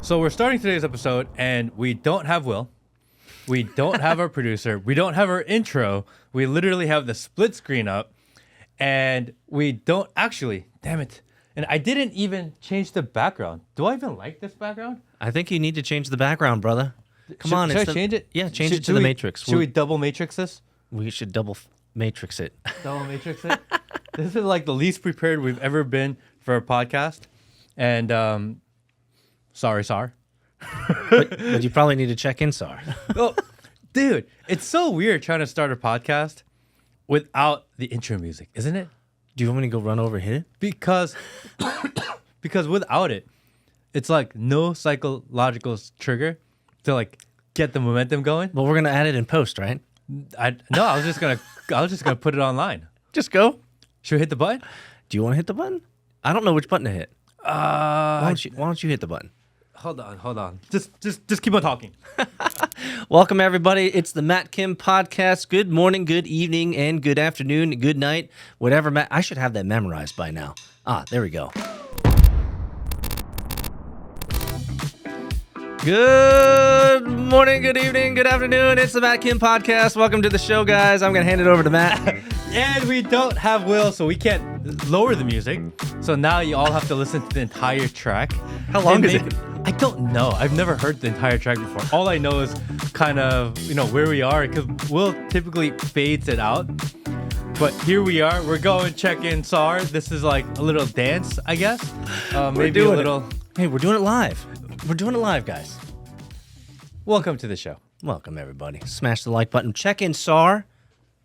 So we're starting today's episode, and we don't have Will. We don't have our producer. We don't have our intro. We literally have the split screen up, and we don't actually. Damn it! And I didn't even change the background. Do I even like this background? I think you need to change the background, brother. Come on, should I change it? Yeah, change it to the Matrix. Should we double Matrix this? We should double Matrix it. Double Matrix it. This is like the least prepared we've ever been for a podcast, and sorry, Saar. but you probably need to check in, Saar. Oh, dude, it's so weird trying to start a podcast without the intro music, isn't it? Do you want me to go run over and hit it? Because without it, it's like no psychological trigger to like get the momentum going. Well, we're gonna add it in post, right? I was just gonna put it online. Just go. Should we hit the button? Do you want to hit the button? I don't know which button to hit. Why don't you hit the button? Hold on. Just keep on talking. Welcome, everybody. It's the Matt Kim podcast. Good morning, good evening, and good afternoon, good night, whatever. Matt, I should have that memorized by now. There we go. Good morning, good evening, good afternoon. It's the Matt Kim podcast. Welcome to the show, guys. I'm going to hand it over to Matt. And we don't have Will, so we can't lower the music. So now you all have to listen to the entire track. How long is it? I don't know. I've never heard the entire track before. All I know is kind of, where we are, because Will typically fades it out. But here we are. We're going check in Saar. This is like a little dance, I guess. Maybe a little. Hey, we're doing it live. We're doing it live, guys. Welcome to the show. Welcome, everybody. Smash the like button. Check in Saar.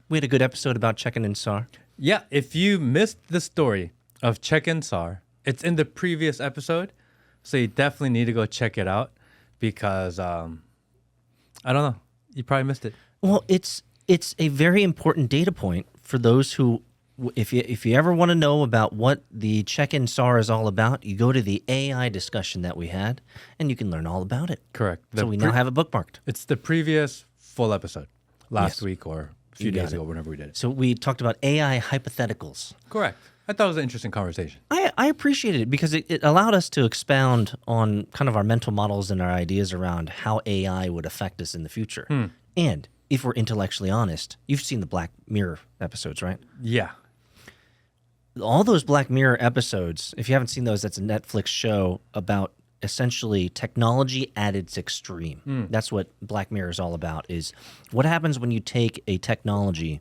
We had a good episode about checking in Saar. Yeah, if you missed the story of Check in Saar, it's in the previous episode. So you definitely need to go check it out because, I don't know, you probably missed it. Well, it's a very important data point for those who, if you ever want to know about what the check-in Saar is all about, you go to the AI discussion that we had, and you can learn all about it. Correct. So we now have it bookmarked. It's the previous full episode, last week or a few days ago, whenever we did it. So we talked about AI hypotheticals. Correct. I thought it was an interesting conversation. I appreciated it because it allowed us to expound on kind of our mental models and our ideas around how AI would affect us in the future. And if we're intellectually honest, you've seen the Black Mirror episodes, right? Yeah. All those Black Mirror episodes, if you haven't seen those, that's a Netflix show about essentially technology at its extreme. That's what Black Mirror is all about, is what happens when you take a technology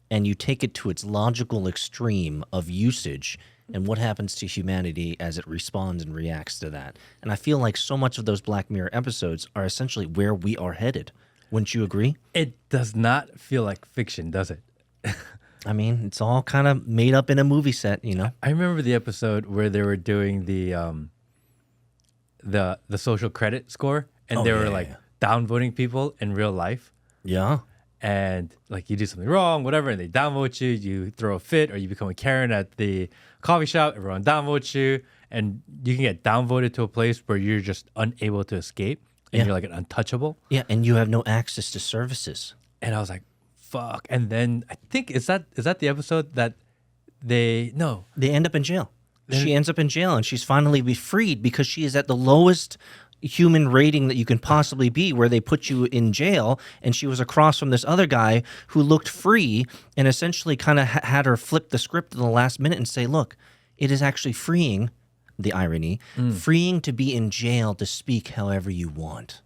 and you take it to its logical extreme of usage, and what happens to humanity as it responds and reacts to that. And I feel like so much of those Black Mirror episodes are essentially where we are headed. Wouldn't you agree? It does not feel like fiction, does it? I mean, it's all kind of made up in a movie set, I remember the episode where they were doing the social credit score, and they were downvoting people in real life. Yeah. And like you do something wrong, whatever, and they downvote you, you throw a fit, or you become a Karen at the coffee shop, everyone downvotes you, and you can get downvoted to a place where you're just unable to escape, and you're like an untouchable. Yeah, and you have no access to services. And I was like, fuck. And then I think, is that the episode that they end up in jail. She ends up in jail, and she's finally be freed because she is at the lowest human rating that you can possibly be, where they put you in jail, and she was across from this other guy who looked free and essentially kind of had her flip the script in the last minute and say, look, it is actually freeing, the irony, freeing to be in jail to speak however you want.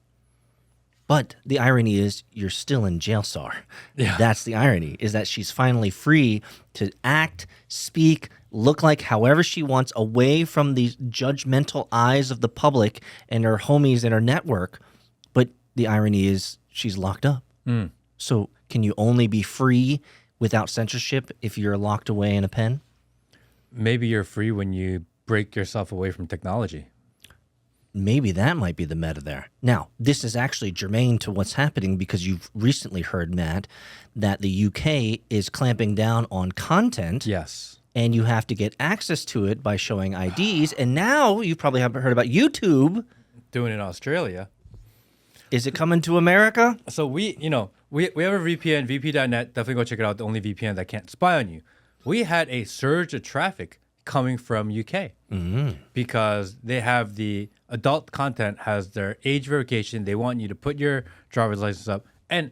But the irony is you're still in jail, Saar. Yeah. That's the irony, is that she's finally free to act, speak, look like however she wants, away from the judgmental eyes of the public and her homies in her network. But the irony is she's locked up. So can you only be free without censorship if you're locked away in a pen? Maybe you're free when you break yourself away from technology. Maybe that might be the meta there. Now, this is actually germane to what's happening because you've recently heard, Matt, that the UK is clamping down on content. Yes. And you have to get access to it by showing IDs. And now you probably haven't heard about YouTube. Doing it in Australia. Is it coming to America? So we have a VPN, vp.net. Definitely go check it out. The only VPN that can't spy on you. We had a surge of traffic coming from UK because they have the adult content has their age verification. They want you to put your driver's license up. And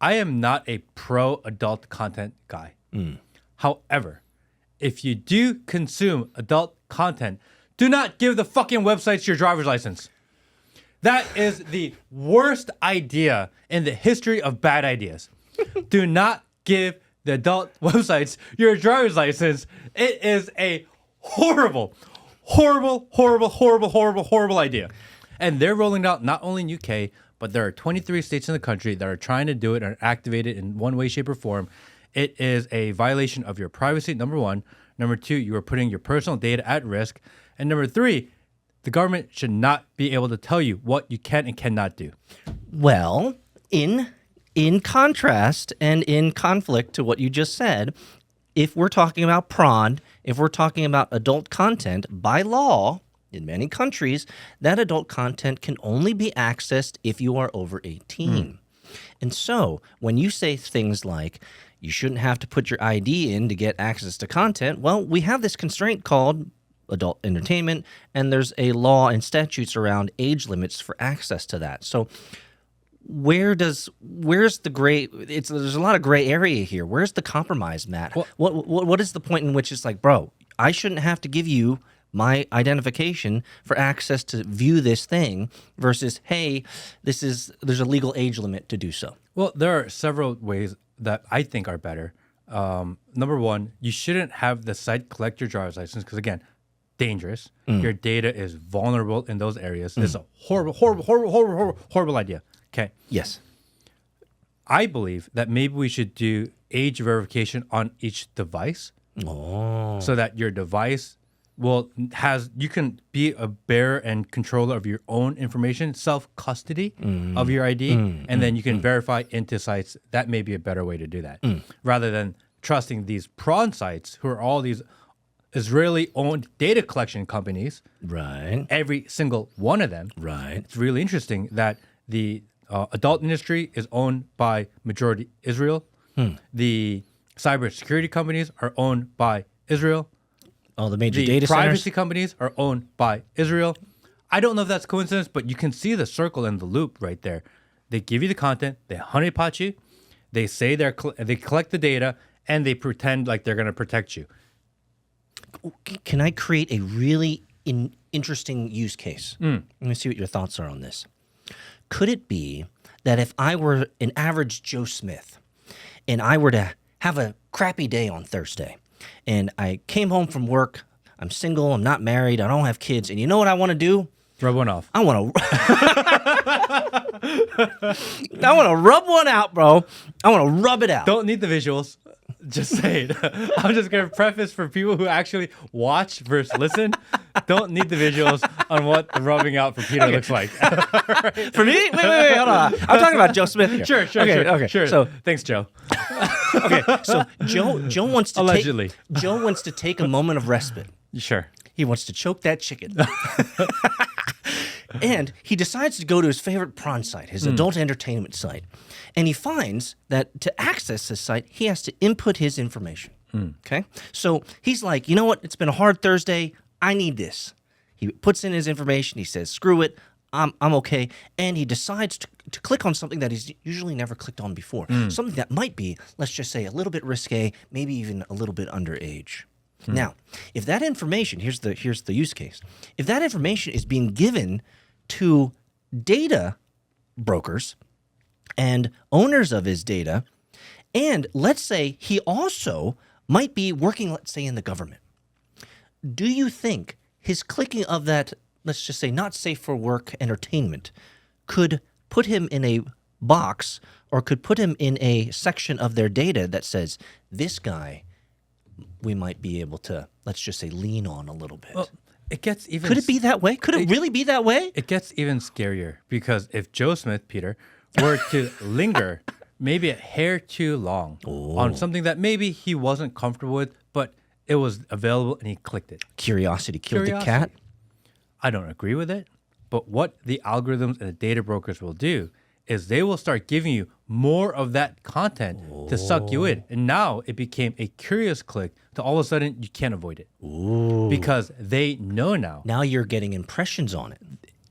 I am not a pro adult content guy. However, if you do consume adult content, do not give the fucking websites your driver's license. That is the worst idea in the history of bad ideas. Do not give the adult websites your driver's license. It is a horrible idea. And they're rolling it out not only in UK, but there are 23 states in the country that are trying to do it and activate it in one way, shape, or form. It is a violation of your privacy, number one. Number two, you are putting your personal data at risk. And number three, the government should not be able to tell you what you can and cannot do. Well, in contrast and in conflict to what you just said, if we're talking about prawn, if we're talking about adult content, by law, in many countries, that adult content can only be accessed if you are over 18. And so when you say things like, you shouldn't have to put your ID in to get access to content, well, we have this constraint called adult entertainment, and there's a law and statutes around age limits for access to that. So where's the gray? There's a lot of gray area here. Where's the compromise, Matt? What is the point in which it's like, bro, I shouldn't have to give you my identification for access to view this thing versus, hey, there's a legal age limit to do so. Well, there are several ways that I think are better. Number one, you shouldn't have the site collect your driver's license because, again, dangerous. Your data is vulnerable in those areas. It's a horrible idea. Okay. Yes. I believe that maybe we should do age verification on each device so that your device you can be a bearer and controller of your own information, self-custody of your ID, and then you can verify into sites. That may be a better way to do that rather than trusting these prawn sites who are all these Israeli-owned data collection companies. Right. Every single one of them. Right. It's really interesting that the adult industry is owned by majority Israel. The cybersecurity companies are owned by Israel. Oh, the major the data centers? privacy companies are owned by Israel. I don't know if that's coincidence, but you can see the circle and the loop right there. They give you the content, they honeypot you, they say they collect the data, and they pretend like they're going to protect you. Can I create a really interesting use case? Let me see what your thoughts are on this. Could it be that if I were an average Joe Smith and I were to have a crappy day on Thursday and I came home from work, I'm single, I'm not married, I don't have kids, and you know what I want to do? Rub one off. I want to rub one out, bro. I want to rub it out. Don't need the visuals. Just say it. I'm just going to preface for people who actually watch versus listen. Don't need the visuals on what the rubbing out for Peter looks like. Right. For me? Wait, hold on. I'm talking about Joe Smith here. Sure. So thanks, Joe. Okay, so Joe wants to allegedly. Joe wants to take a moment of respite. Sure. He wants to choke that chicken. And he decides to go to his favorite prawn site, his adult entertainment site. And he finds that to access this site, he has to input his information. Okay? So he's like, you know what? It's been a hard Thursday. I need this. He puts in his information. He says, screw it. I'm okay. And he decides to click on something that he's usually never clicked on before. Something that might be, let's just say, a little bit risque, maybe even a little bit underage. Now, if that information, here's the use case. If that information is being given to data brokers and owners of his data, and let's say he also might be working, let's say, in the government, do you think his clicking of that, let's just say, not safe for work entertainment could put him in a box or could put him in a section of their data that says, this guy we might be able to, let's just say, lean on a little bit? Well, it gets even. Could it be that way? Could it really be that way? It gets even scarier because if Joe Smith, Peter, were to linger maybe a hair too long on something that maybe he wasn't comfortable with, but it was available and he clicked it. Curiosity killed the cat? I don't agree with it, but what the algorithms and the data brokers will do is they will start giving you more of that content to suck you in. And now it became a curious click to all of a sudden you can't avoid it. Because they know now. Now you're getting impressions on it.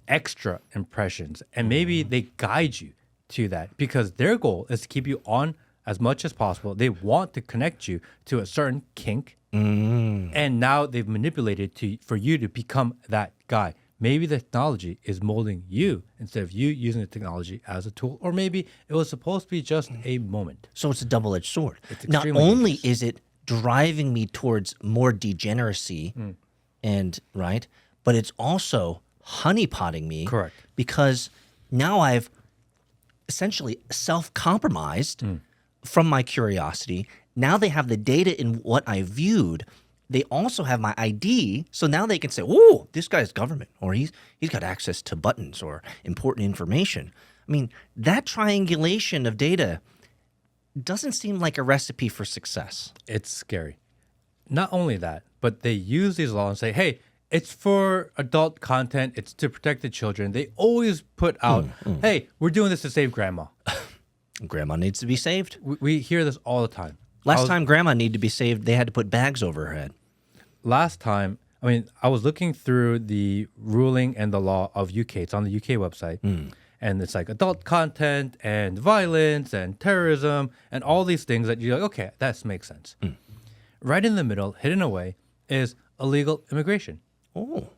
Extra impressions. And maybe they guide you to that because their goal is to keep you on as much as possible. They want to connect you to a certain kink. And now they've manipulated for you to become that guy. Maybe the technology is molding you instead of you using the technology as a tool. Or maybe it was supposed to be just a moment. So it's a double-edged sword. It's Not extremely only dangerous. is it driving me towards more degeneracy and right, but it's also honeypotting me. Correct. Because now I've essentially self-compromised from my curiosity. Now they have the data in what I viewed. They also have my ID, so now they can say, "Oh, this guy's government, or he's got access to buttons or important information." I mean, that triangulation of data doesn't seem like a recipe for success. It's scary. Not only that, but they use these laws and say, hey, it's for adult content. It's to protect the children. They always put out, hey, we're doing this to save grandma. Grandma needs to be saved. We hear this all the time. Last time Grandma needed to be saved, they had to put bags over her head. Last time, I was looking through the ruling and the law of UK. It's on the UK website. And it's like adult content and violence and terrorism and all these things that you're like, okay, that makes sense. Right in the middle, hidden away, is illegal immigration. Oh.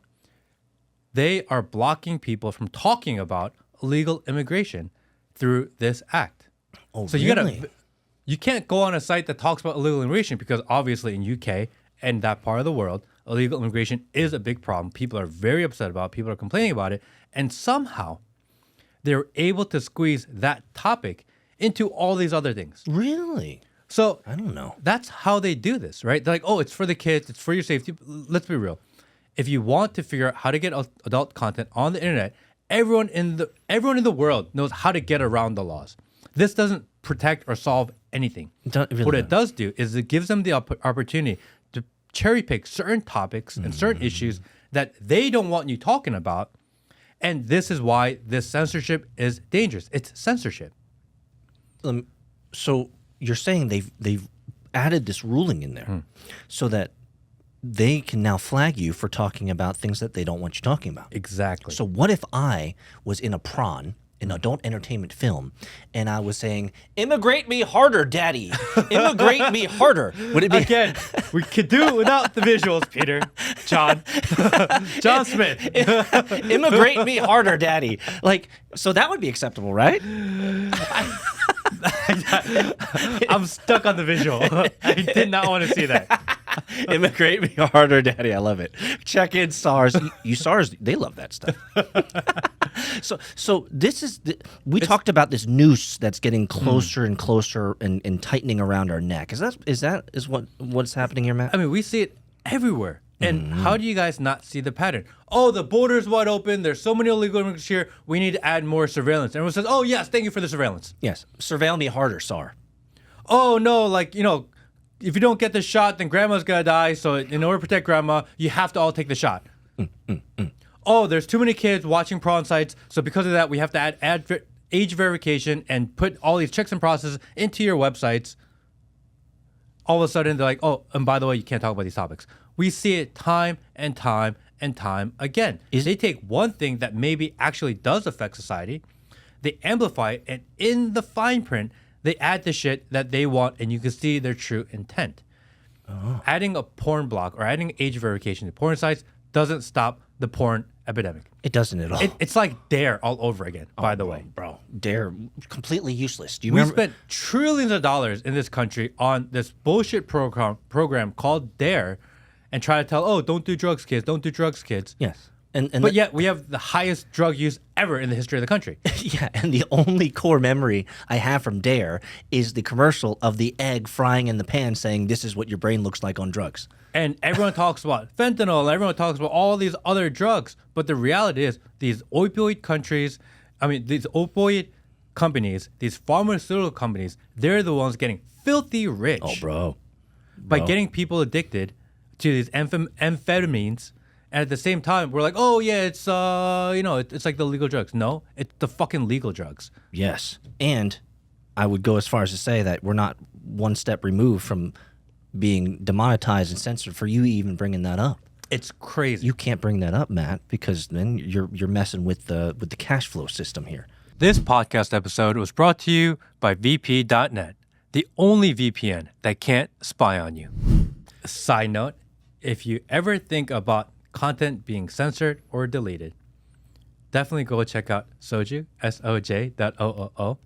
They are blocking people from talking about illegal immigration through this act. Oh, So really? you can't go on a site that talks about illegal immigration because obviously in UK and that part of the world, illegal immigration is a big problem. People are very upset about it. People are complaining about it. And somehow they're able to squeeze that topic into all these other things. Really? So I don't know. that's how they do this, right? They're like, oh, it's for the kids. It's for your safety. Let's be real. If you want to figure out how to get adult content on the internet, everyone in the world knows how to get around the laws. This doesn't protect or solve anything. What it does do is it gives them the opportunity to cherry pick certain topics and certain issues that they don't want you talking about. And this is why this censorship is dangerous. It's censorship. So you're saying they've added this ruling in there so that they can now flag you for talking about things that they don't want you talking about. Exactly. So what if I was in a prawn, an adult entertainment film, and I was saying, "Immigrate me harder, daddy. Immigrate me harder." Would it be Again, we could do it without the visuals, Peter. John Smith. "Immigrate me harder, daddy"? Like, so that would be acceptable, right? I'm stuck on the visual. I did not want to see that. "Immigrate me harder, daddy." I love it. Check in SARS. You SARS, they love that stuff. So this is we talked about this noose that's getting closer and closer and tightening around our neck. Is what's happening here, Matt? We see it everywhere. And how do you guys not see the pattern? Oh, the border's wide open. There's so many illegal immigrants here. We need to add more surveillance. Everyone says, oh, yes, thank you for the surveillance. Yes. Surveil me harder, Saar. Oh, no, if you don't get the shot, then grandma's going to die. So in order to protect grandma, you have to all take the shot. Oh, there's too many kids watching prawn sites. So because of that, we have to add age verification and put all these checks and processes into your websites. All of a sudden, they're like, oh, and by the way, you can't talk about these topics. We see it time and time and time again. They take one thing that maybe actually does affect society, they amplify it, and in the fine print, they add the shit that they want, and you can see their true intent. Adding a porn block or adding age verification to porn sites doesn't stop the porn epidemic. It doesn't at all. It's like Dare all over again, by the way. Bro, Dare, completely useless. Do you We remember? spent trillions of dollars in this country on this bullshit program called Dare and try to tell, oh, don't do drugs, kids. Don't do drugs, kids. Yes. But yet we have the highest drug use ever in the history of the country. Yeah, and the only core memory I have from Dare is the commercial of the egg frying in the pan saying, "This is what your brain looks like on drugs." And everyone talks about fentanyl. Everyone talks about all these other drugs. But the reality is these opioid companies, these pharmaceutical companies, they're the ones getting filthy rich Oh, bro. by getting people addicted to these amphetamines And at the same time, we're like, oh yeah, it's it's like the legal drugs. No, it's the fucking legal drugs. Yes. And I would go as far as to say that we're not one step removed from being demonetized and censored for you even bringing that up. It's crazy. You can't bring that up, Matt, because then you're messing with the cash flow system here. This podcast episode was brought to you by VP.net, the only VPN that can't spy on you. Side note, if you ever think about content being censored or deleted, definitely go check out Sojooo, SOJ.OOO.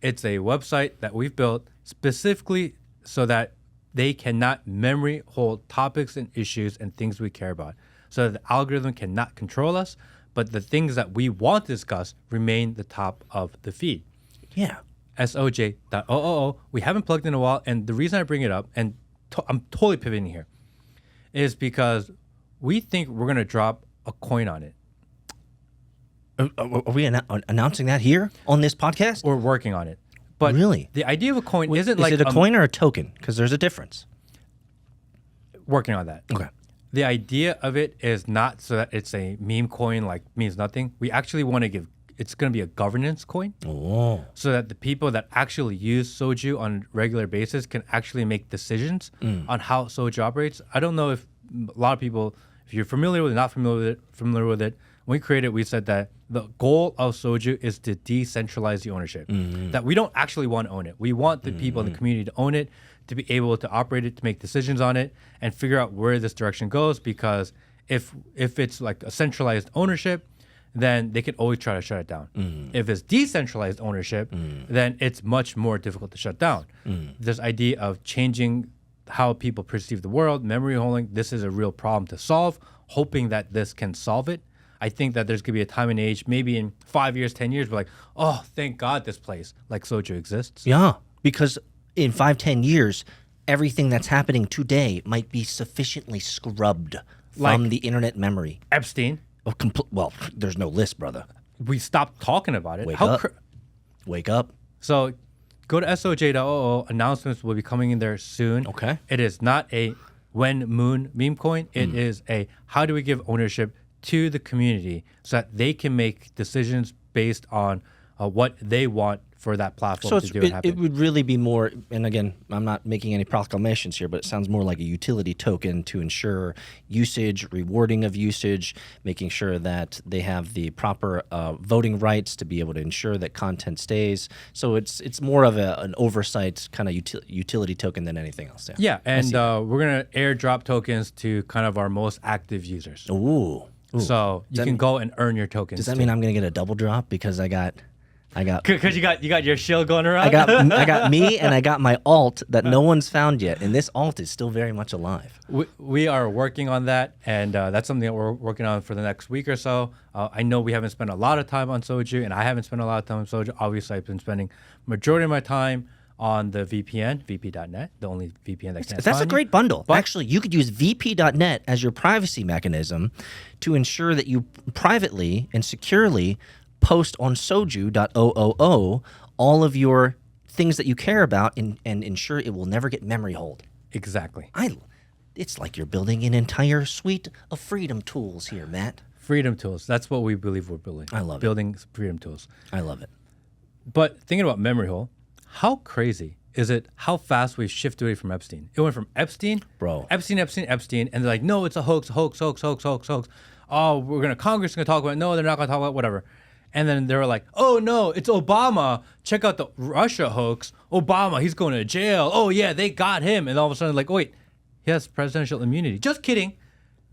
It's a website that we've built specifically so that they cannot memory hold topics and issues and things we care about, so that the algorithm cannot control us, but the things that we want to discuss remain the top of the feed. Yeah. SOJ.OOO. We haven't plugged in a while, and the reason I bring it up, and I'm totally pivoting here, is because we think we're going to drop a coin on it. Are we announcing that here on this podcast? We're working on it. But really? The idea of a coin isn't is like... Is it a coin or a token? Because there's a difference. Working on that. Okay. The idea of it is not so that it's a meme coin, like means nothing. We actually want to give... It's going to be a governance coin. Oh. So that the people that actually use Sojooo on a regular basis can actually make decisions on how Sojooo operates. I don't know if a lot of people... If you're familiar with it, not familiar with it, when we created it, we said that the goal of Sojooo is to decentralize the ownership. That we don't actually want to own it. We want the people in the community to own it, to be able to operate it, to make decisions on it, and figure out where this direction goes. Because if it's like a centralized ownership, then they can always try to shut it down. If it's decentralized ownership, then it's much more difficult to shut down. This idea of changing how people perceive the world, memory holding, this is a real problem to solve, hoping that this can solve it. I think that there's going to be a time and age, maybe in 5 years, 10 years, we're like, oh, thank God this place, like Sojooo, exists. Yeah, because in 5-10 years, everything that's happening today might be sufficiently scrubbed from the internet memory. Epstein. Well, there's no list, brother. We stopped talking about it. Wake up. So go to SOJ.OO. Announcements will be coming in there soon. Okay. It is not a when moon meme coin. It is a how do we give ownership to the community so that they can make decisions based on what they want for that platform to do it happen. It would really be more, and again, I'm not making any proclamations here, but it sounds more like a utility token to ensure usage, rewarding of usage, making sure that they have the proper voting rights to be able to ensure that content stays. So it's more of an oversight kind of utility token than anything else. Yeah, and we're going to airdrop tokens to kind of our most active users. Ooh. So you can go and earn your tokens. Does that mean I'm going to get a double drop because I got because you got your shield going around. I got me and I got my alt that no one's found yet, and this alt is still very much alive. We are working on that, and that's something that we're working on for the next week or so. I know we haven't spent a lot of time on Sojooo, and I haven't spent a lot of time on Sojooo. Obviously, I've been spending majority of my time on the VPN, VP.net, the only VPN that can't. That's a great bundle. But actually, you could use VP.net as your privacy mechanism to ensure that you privately and securely post on Sojooo.OOO all of your things that you care about and ensure it will never get memory hold. Exactly. It's like you're building an entire suite of freedom tools here, Matt. Freedom tools. That's what we believe we're building. I love building freedom tools. I love it. But thinking about memory hole, how crazy is it how fast we've shifted away from Epstein? It went from Epstein, Epstein, and they're like, no, it's a hoax. Oh, Congress is going to talk about it. No, they're not going to talk about it, whatever. And then they were like, oh, no, it's Obama. Check out the Russia hoax. Obama, he's going to jail. Oh, yeah, they got him. And all of a sudden, like, wait, he has presidential immunity. Just kidding.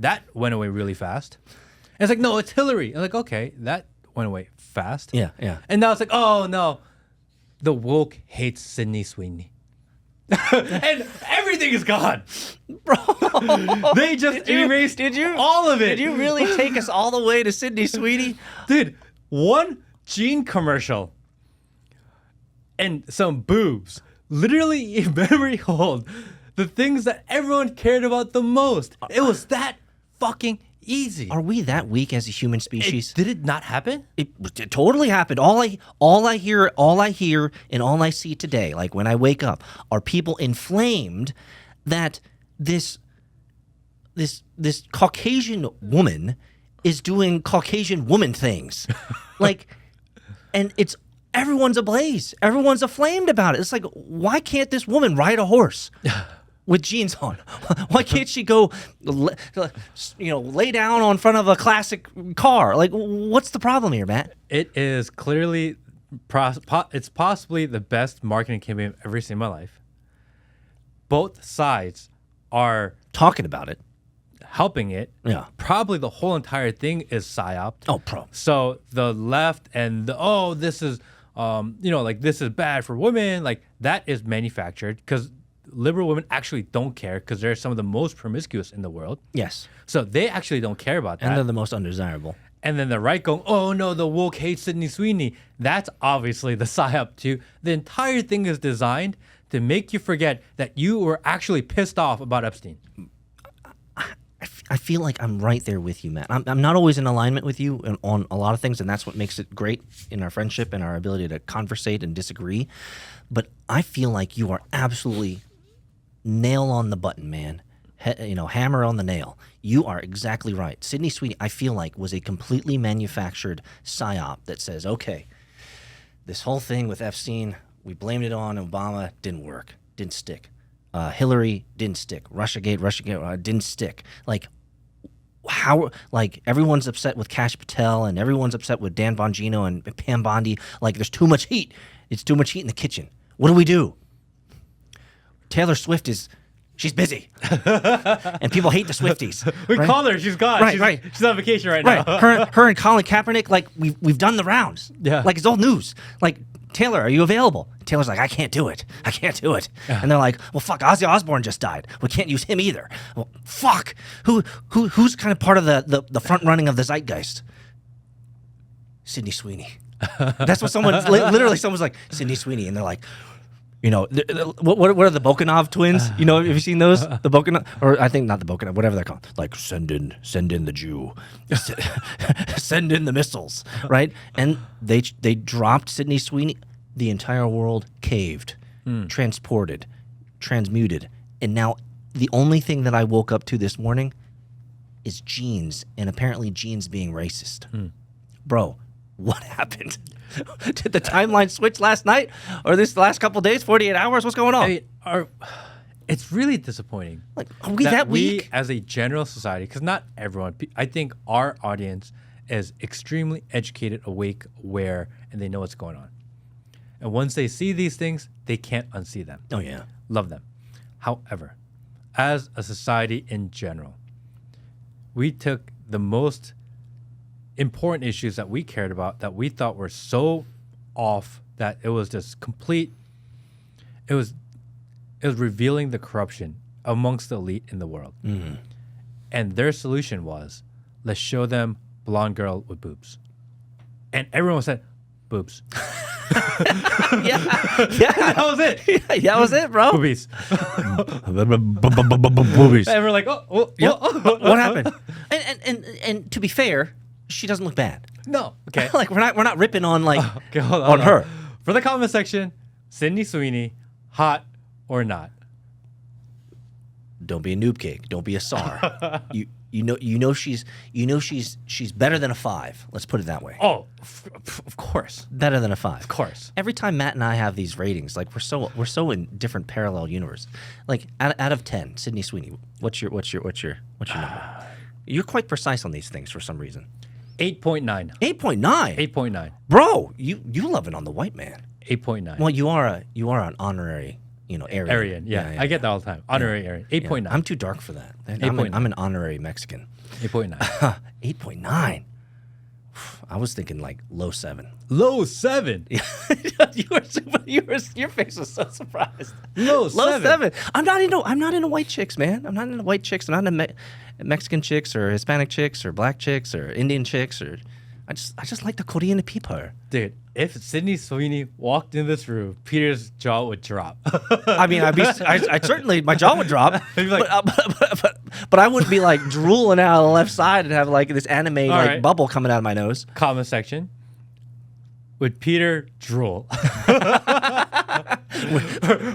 That went away really fast. And it's like, no, it's Hillary. I'm like, okay, that went away fast. Yeah. And now it's like, oh, no, the woke hates Sidney Sweeny. And everything is gone. Bro. They just erased all of it. Did you really take us all the way to Sidney Sweeny? Dude. One Gene commercial and some boobs literally memory hold the things that everyone cared about the most. It was that fucking easy. Are we that weak as a human species? Did it not happen? It totally happened. All I hear and all I see today, like when I wake up, are people inflamed that this this Caucasian woman is doing Caucasian woman things, like, and it's everyone's ablaze, everyone's aflamed about it. It's like, why can't this woman ride a horse with jeans on? Why can't she go, lay down on front of a classic car? Like, what's the problem here, Matt? It is clearly, it's possibly the best marketing campaign I've ever seen in my life. Both sides are talking about it, helping it. Yeah. Probably the whole entire thing is psyop. Oh, pro. So the left and this is, this is bad for women. Like, that is manufactured because liberal women actually don't care because they're some of the most promiscuous in the world. Yes. So they actually don't care about that. And they're the most undesirable. And then the right going, oh no, the woke hates Sidney Sweeny. That's obviously the psyop too. The entire thing is designed to make you forget that you were actually pissed off about Epstein. I feel like I'm right there with you, Matt. I'm not always in alignment with you on a lot of things, and that's what makes it great in our friendship and our ability to conversate and disagree. But I feel like you are absolutely nail on the button, man. Hammer on the nail. You are exactly right. Sidney Sweeny, I feel like, was a completely manufactured psyop that says, okay, this whole thing with Epstein, we blamed it on Obama, didn't work, didn't stick. Hillary didn't stick. Russiagate didn't stick. Like, how? Like, everyone's upset with Kash Patel and everyone's upset with Dan Bongino and Pam Bondi. Like, there's too much heat. It's too much heat in the kitchen. What do? Taylor Swift she's busy, and people hate the Swifties. We call her. She's gone. Right. She's on vacation right now. Her and Colin Kaepernick. Like, we've done the rounds. Yeah. Like, it's old news. Like, Taylor, are you available? Taylor's like, I can't do it. And they're like, well, fuck, Ozzy Osbourne just died. We can't use him either. Well, fuck. Who's kind of part of the front running of the zeitgeist? Sidney Sweeny. That's what someone's like, Sidney Sweeny. And they're like, what are the Bokanov twins? Have you seen those? The Bokanov, or I think not the Bokanov, whatever they're called. Like, send in the Jew, send in the missiles, right? And they dropped Sidney Sweeny. The entire world caved, transported, transmuted, and now the only thing that I woke up to this morning is jeans, and apparently jeans being racist. Bro, what happened? Did the timeline switch last night or this last couple of days, 48 hours? What's going on? I mean, it's really disappointing. Like, are we that weak? We, as a general society, because not everyone, I think our audience is extremely educated, awake, aware, and they know what's going on. And once they see these things, they can't unsee them. Oh, yeah. Love them. However, as a society in general, we took the most important issues that we cared about, that we thought were so off that it was just complete. It was revealing the corruption amongst the elite in the world. Mm-hmm. And their solution was, let's show them blonde girl with boobs. And everyone said, boobs. yeah. That was it. Yeah, that was it, bro. Boobies. Boobies. And we're like, what happened? And to be fair, she doesn't look bad. No. Okay. Like, we're not ripping on okay, hold on her. For the comment section, Sidney Sweeny, hot or not? Don't be a noob cake. Don't be a Saar. You know she's better than a 5. Let's put it that way. Oh, of course. Better than a 5. Of course. Every time Matt and I have these ratings, like, we're so in different parallel universe. Like, out of 10, Sidney Sweeny, what's your number? You're quite precise on these things for some reason. 8.9. 8.9. 8.9. Bro, you love it on the white man. 8.9. Well, you are an honorary, Aryan. Aryan, yeah. I get that all the time. Honorary Aryan. 8.9. I'm too dark for that. I'm an honorary Mexican. 8.9. 8.9. I was thinking like low 7. Low 7. Your face was so surprised. Low 7. I'm not into white chicks, man. I'm not into white chicks. I'm not into Mexican chicks or Hispanic chicks or black chicks or Indian chicks or I just like the Korean people. Dude, if Sidney Sweeny walked in this room, Peter's jaw would drop. I mean, I'd certainly, my jaw would drop, like, but I wouldn't be like drooling out of the left side and have like this anime bubble coming out of my nose. Comment section. Would Peter drool?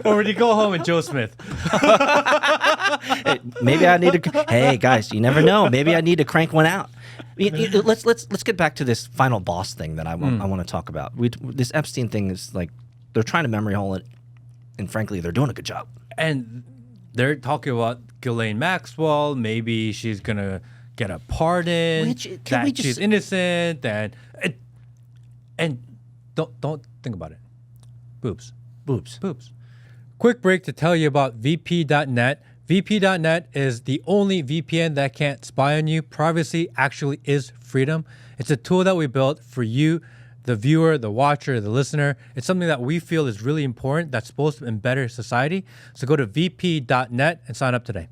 Or would he go home and Joe Smith? Maybe I need to. Hey guys, you never know. Maybe I need to crank one out. Let's get back to this final boss thing that I want to talk about. This Epstein thing is like they're trying to memory hole it, and frankly, they're doing a good job. And they're talking about Ghislaine Maxwell. Maybe she's gonna get a pardon. She's innocent. And don't think about it. Boobs. Quick break to tell you about VP.net. VP.net is the only VPN that can't spy on you. Privacy actually is freedom. It's a tool that we built for you, the viewer, the watcher, the listener. It's something that we feel is really important that's supposed to better society. So go to VP.net and sign up today.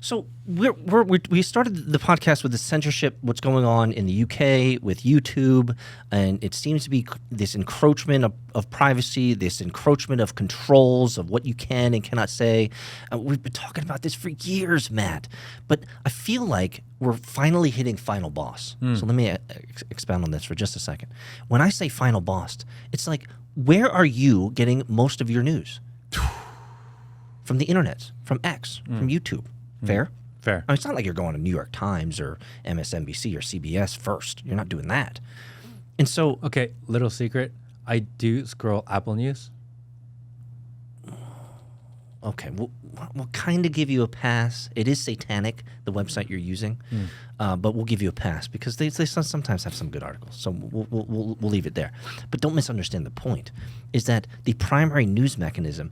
So we started the podcast with the censorship, what's going on in the UK with YouTube, and it seems to be this encroachment of privacy, this encroachment of controls of what you can and cannot say. We've been talking about this for years, Matt, but I feel like we're finally hitting final boss. So let me expound on this for just a second. When I say final boss, it's like, where are you getting most of your news? From the internet, from X, from YouTube. Fair? Fair. I mean, it's not like you're going to New York Times or MSNBC or CBS first. You're not doing that. And so... Okay, little secret. I do scroll Apple News. Okay, we'll kind of give you a pass. It is satanic, the website you're using, but we'll give you a pass because they sometimes have some good articles. So we'll leave it there. But don't misunderstand the point, is that the primary news mechanism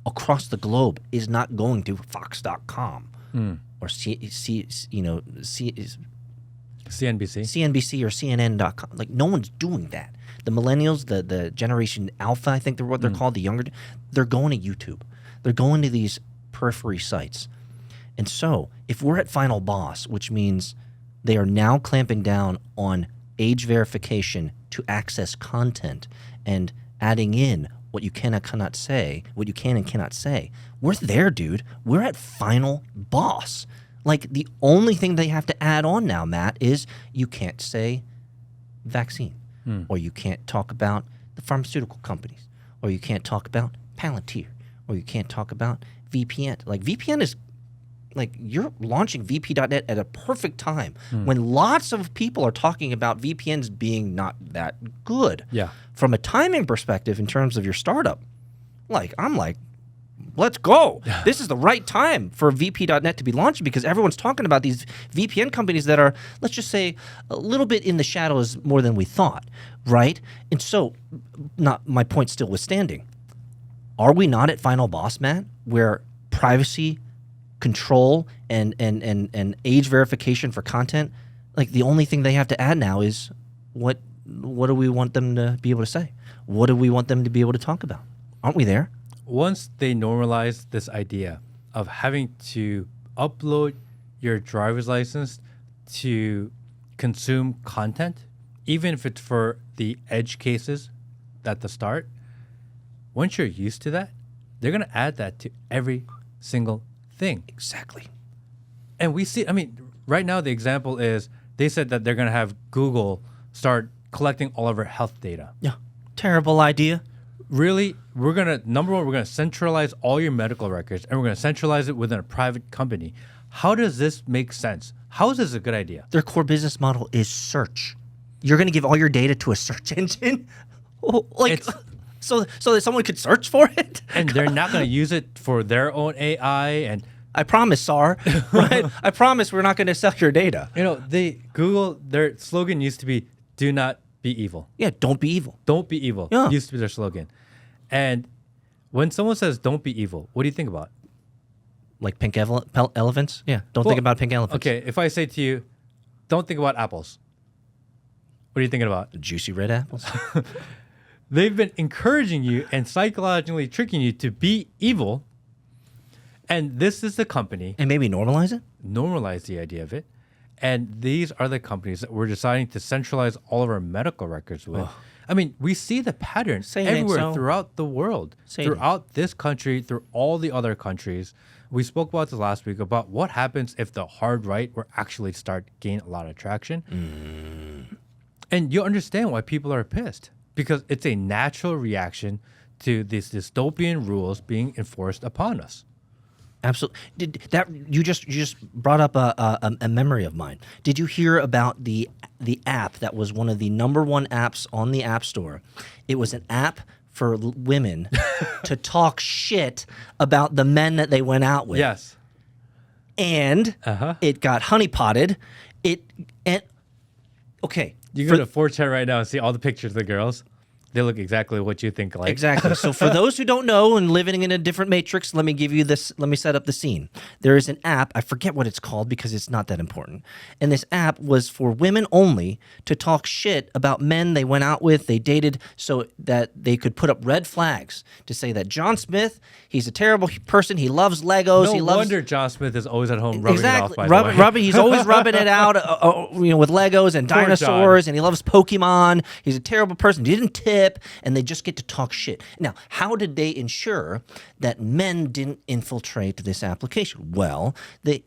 across the globe is not going to Fox.com or CNBC or CNN.com. Like, no one's doing that. The millennials, the Generation Alpha, I think they're what they're called, the younger, they're going to YouTube. They're going to these periphery sites. And so, if we're at final boss, which means they are now clamping down on age verification to access content and adding in what you can and cannot say, we're there, dude. We're at final boss. Like, the only thing they have to add on now, Matt, is you can't say vaccine, or you can't talk about the pharmaceutical companies, or you can't talk about Palantir, or you can't talk about VPN. Like, VPN is, like, you're launching VP.net at a perfect time when lots of people are talking about VPNs being not that good. Yeah. From a timing perspective, in terms of your startup, I'm like, let's go. This is the right time for VP.net to be launching because everyone's talking about these VPN companies that are, let's just say, a little bit in the shadows more than we thought, right? And so, not my point still withstanding, are we not at final boss, Matt, where privacy, control, and age verification for content, like, the only thing they have to add now is what do we want them to be able to say? What do we want them to be able to talk about? Aren't we there? Once they normalize this idea of having to upload your driver's license to consume content, even if it's for the edge cases at the start, once you're used to that, they're going to add that to every single thing. Exactly. And we see, I mean, right now the example is they said that they're going to have Google start collecting all of our health data. Yeah. Terrible idea. Really, we're going to centralize all your medical records and we're going to centralize it within a private company. How does this make sense? How is this a good idea? Their core business model is search. You're going to give all your data to a search engine? So that someone could search for it? And they're not going to use it for their own AI. And I promise, Saar. Right? I promise we're not going to sell your data. You know, their slogan used to be, do not be evil. Yeah, don't be evil. Don't be evil. Yeah. Used to be their slogan. And when someone says don't be evil, what do you think about? Like pink elephants? Yeah, don't think about pink elephants. Okay, if I say to you, don't think about apples, what are you thinking about? The juicy red apples? They've been encouraging you and psychologically tricking you to be evil. And this is the company. And maybe normalize it? Normalize the idea of it. And these are the companies that we're deciding to centralize all of our medical records with. Oh. I mean, we see the pattern everywhere throughout the world, throughout this country, through all the other countries. We spoke about this last week about what happens if the hard right were actually start gain a lot of traction. And you understand why people are pissed. Because it's a natural reaction to these dystopian rules being enforced upon us. Absolutely. Did that you just brought up a memory of mine? Did you hear about the app that was one of the number one apps on the App Store? It was an app for women to talk shit about the men that they went out with. Yes. And it got honeypotted. Okay. You go to 4chan right now and see all the pictures of the girls. They look exactly what you think like. Exactly. So for those who don't know and living in a different matrix, let me give you this. Let me set up the scene. There is an app. I forget what it's called because it's not that important. And this app was for women only to talk shit about men they went out with, they dated, so that they could put up red flags to say that John Smith, he's a terrible person. He loves Legos. No wonder John Smith is always at home rubbing it off. By the way. He's always rubbing it out, with Legos and dinosaurs, and he loves Pokemon. He's a terrible person. He didn't tip. And they just get to talk shit. Now, how did they ensure that men didn't infiltrate this application? Well,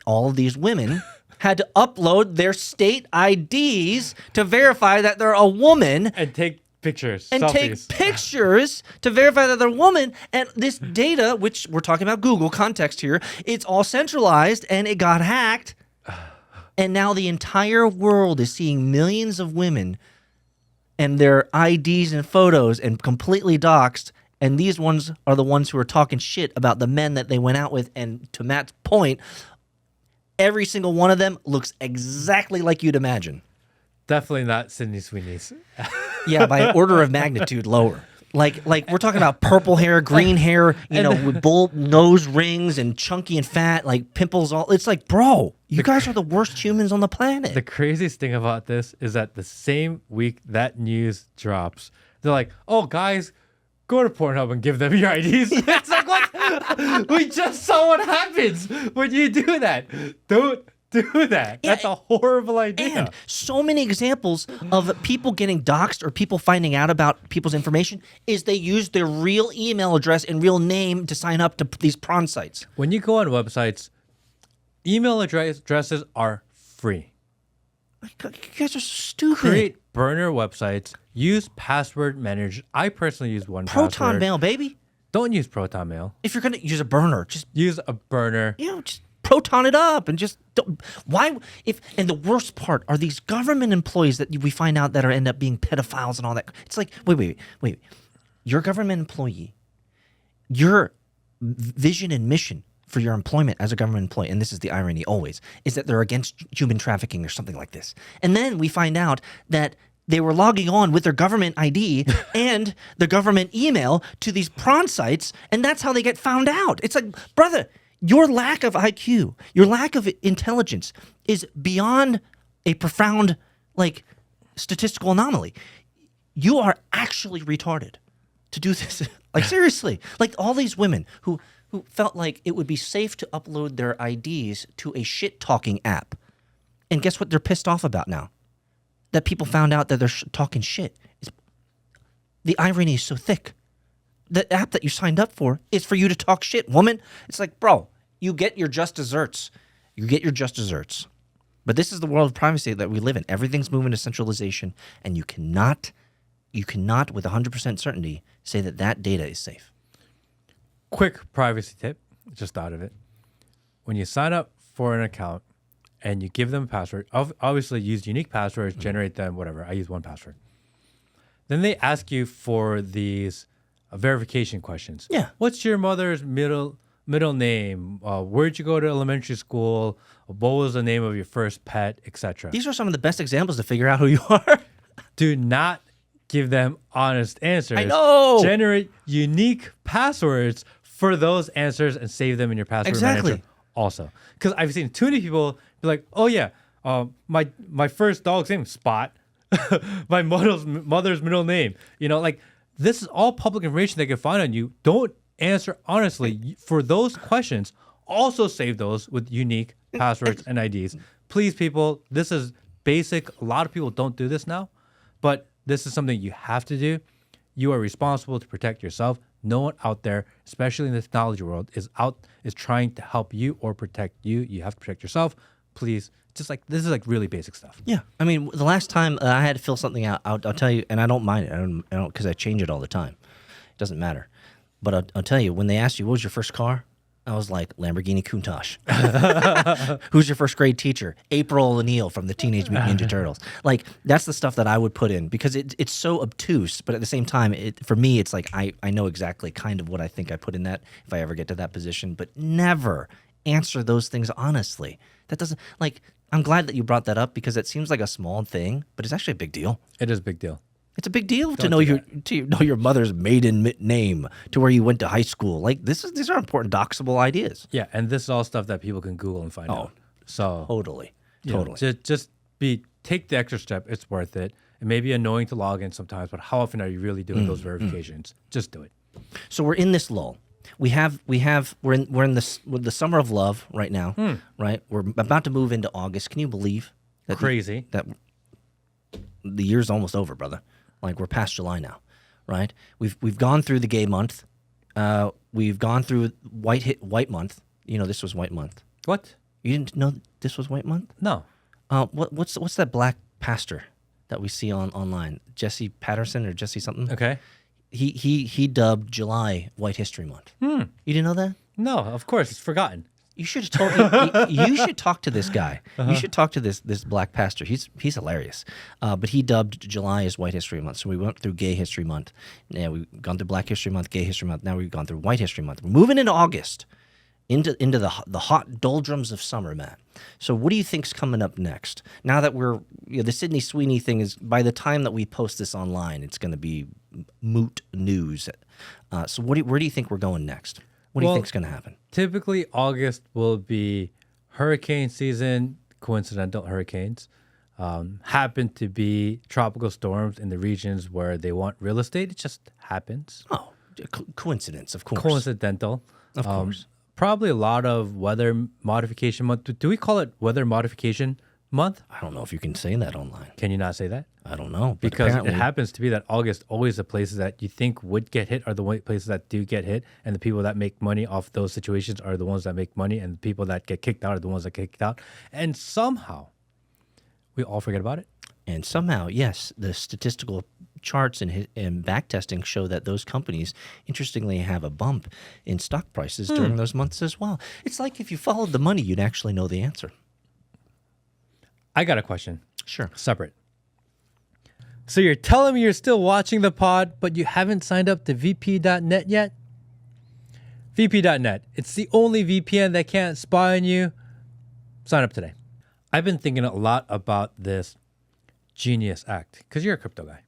all of these women had to upload their state IDs to verify that they're a woman. And take pictures. And selfies. take pictures to verify that they're a woman. And this data, which we're talking about Google context here, it's all centralized and it got hacked. And now the entire world is seeing millions of women and their IDs and photos and completely doxxed. And these ones are the ones who are talking shit about the men that they went out with. And to Matt's point, every single one of them looks exactly like you'd imagine. Definitely not Sidney Sweeney's. Yeah, by an order of magnitude lower. Like we're talking about purple hair, green hair, with bull nose rings and chunky and fat, like pimples all. It's like, bro, you guys are the worst humans on the planet. The craziest thing about this is that the same week that news drops, they're like, "Oh, guys, go to Pornhub and give them your IDs." It's like, what? We just saw what happens when you do that. Don't do that. Yeah, that's a horrible idea. And so many examples of people getting doxxed or people finding out about people's information is they use their real email address and real name to sign up to these prawn sites. When you go on websites, email addresses are free. You guys are stupid. Create burner websites. Use password managers. I personally use one Proton Mail, baby. Don't use Proton Mail. If you're going to use a burner, just use a burner. Just Proton it up and just don't. Why? And the worst part are these government employees that we find out that end up being pedophiles and all that. It's like, wait. You're a government employee. Your vision and mission for your employment as a government employee, and this is the irony always, is that they're against human trafficking or something like this. And then we find out that they were logging on with their government ID and the government email to these prawn sites, and that's how they get found out. It's like, brother, your lack of IQ, your lack of intelligence is beyond a profound, statistical anomaly. You are actually retarded to do this. Seriously. All these women who felt like it would be safe to upload their IDs to a shit-talking app. And guess what they're pissed off about now? That people found out that they're talking shit. The irony is so thick. The app that you signed up for is for you to talk shit, woman. It's like, bro, you get your just desserts. You get your just desserts. But this is the world of privacy that we live in. Everything's moving to centralization, and you cannot with 100% certainty say that data is safe. Quick privacy tip, just thought of it. When you sign up for an account and you give them a password, obviously use unique passwords, generate them, whatever. I use one password. Then they ask you for these verification questions. Yeah. What's your mother's middle name? Where'd you go to elementary school? What was the name of your first pet, etc.? These are some of the best examples to figure out who you are. Do not give them honest answers. I know. Generate unique passwords for those answers and save them in your password manager also. Because I've seen too many people be like, "Oh yeah, my first dog's name is Spot, my mother's middle name." This is all public information they can find on you. Don't answer honestly for those questions. Also save those with unique passwords and IDs. Please, people, this is basic. A lot of people don't do this now, but this is something you have to do. You are responsible to protect yourself. No one out there, especially in the technology world, is trying to help you or protect you. You have to protect yourself. Please, this is really basic stuff. Yeah, I mean, the last time I had to fill something out, I'll tell you, and I don't mind it. I don't because I change it all the time. It doesn't matter. But I'll tell you, when they asked you, what was your first car? I was like, Lamborghini Countach. Who's your first grade teacher? April O'Neil from the Teenage Mutant Ninja Turtles. Like, that's the stuff that I would put in because it's so obtuse, but at the same time, for me, it's like I know exactly kind of what I think I put in that if I ever get to that position, but never answer those things honestly. That doesn't, like, I'm glad that you brought that up because it seems like a small thing, but it's actually a big deal. It is a big deal. It's a big deal to know your mother's maiden name, to where you went to high school. Like these are important doxable ideas. Yeah, and this is all stuff that people can Google and find out. So totally. Just take the extra step. It's worth it. It may be annoying to log in sometimes, but how often are you really doing those verifications? Just do it. So we're in this lull. We're in the summer of love right now. Right, we're about to move into August. Can you believe that? Crazy that the year's almost over, brother. Like, we're past July now, right? We've gone through the gay month. We've gone through white month. You know, this was white month. What? You didn't know this was white month? No. What's that black pastor that we see online? Jesse Patterson or Jesse something? Okay. He dubbed July White History Month. You didn't know that? No, of course. It's forgotten. You should have told. You should talk to this guy. You should talk to this black pastor. He's hilarious. But he dubbed July as White History Month. So we went through Gay History Month. Yeah, we've gone through Black History Month, Gay History Month. Now we've gone through White History Month. We're moving into August, into the hot doldrums of summer, Matt. So what do you think's coming up next? Now that the Sidney Sweeny thing is, by the time that we post this online, it's going to be moot news. So where do you think we're going next? What do you think's going to happen? Typically, August will be hurricane season, coincidental hurricanes. Happen to be tropical storms in the regions where they want real estate. It just happens. Oh, coincidence, of course. Coincidental. Of course. Probably a lot of weather modification month. Do we call it weather modification month? I don't know if you can say that online. Can you not say that? I don't know. But Because apparently, it happens to be that August, always the places that you think would get hit are the places that do get hit. And the people that make money off those situations are the ones that make money. And the people that get kicked out are the ones that get kicked out. And somehow, we all forget about it. And somehow, yes, the statistical charts and back testing show that those companies, interestingly, have a bump in stock prices during those months as well. It's like if you followed the money, you'd actually know the answer. I got a question. Sure. Separate. So you're telling me you're still watching the pod, but you haven't signed up to VP.net yet? VP.net. It's the only VPN that can't spy on you. Sign up today. I've been thinking a lot about this Genius Act because you're a crypto guy.